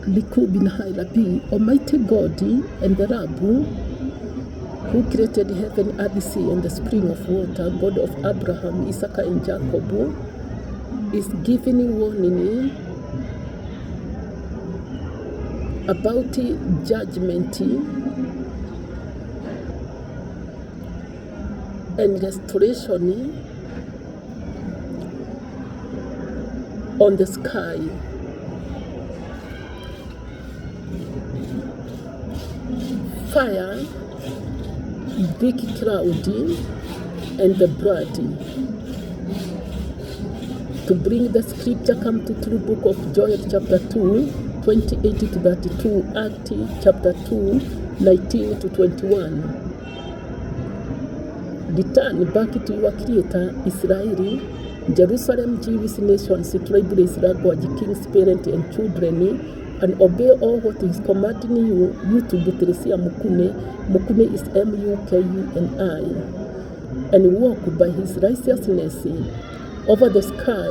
Likubin High Rabbi, Almighty God and the Rabu, who created heaven, earth, sea, and the spring of water, God of Abraham, Isaac, and Jacob, is giving warning about judgment and restoration on the sky. Fire, big cloud, and the blood. To bring the scripture, come to through book of Joel chapter 2, 28 to 32, Acts chapter 2, 19 to 21. Return back to your creator, Israel, Jerusalem, Jewish nations, tribal Israel, God, kings, parents, and children, and obey all what is commanding you to Butresia Mukune. Mukune is M-U-K-U-N-I. And walk by his righteousness over the sky.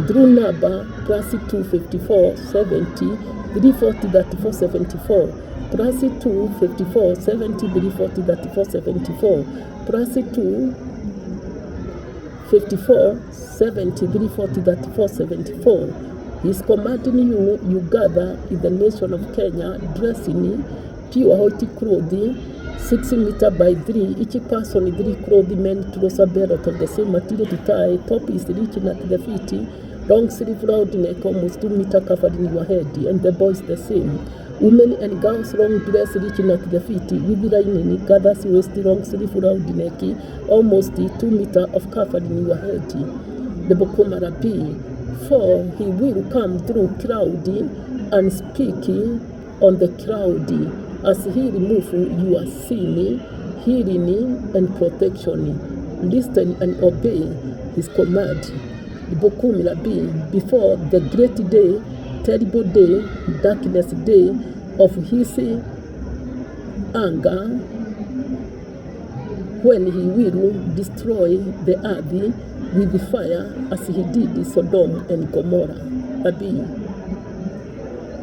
Drew number plus 254 70 340 34 74 plus 254 70 340 34 74 plus 254 70 340 34 74. He's commanding you gather in the nation of Kenya, dressing pure white clothing, 6 meters by 3, each person 3 clothing, men trousers belt of the same material to tie, top is reaching at the feet, long sleeve round neck, almost 2 meters covered in your head, and the boys the same. Women and girls long dress reaching at the feet, with lining, gathers waist, long sleeve round neck, almost 2 meters of covered in your head. The Bokoma Rabbi, for he will come through cloud and speak on the cloud as he remove your sin, healing and protection. Listen and obey his command. The Bokum Rabbi, before the great day, terrible day, darkness day of his anger, when he will destroy the earth with fire as he did Sodom and Gomorrah. Rabbi.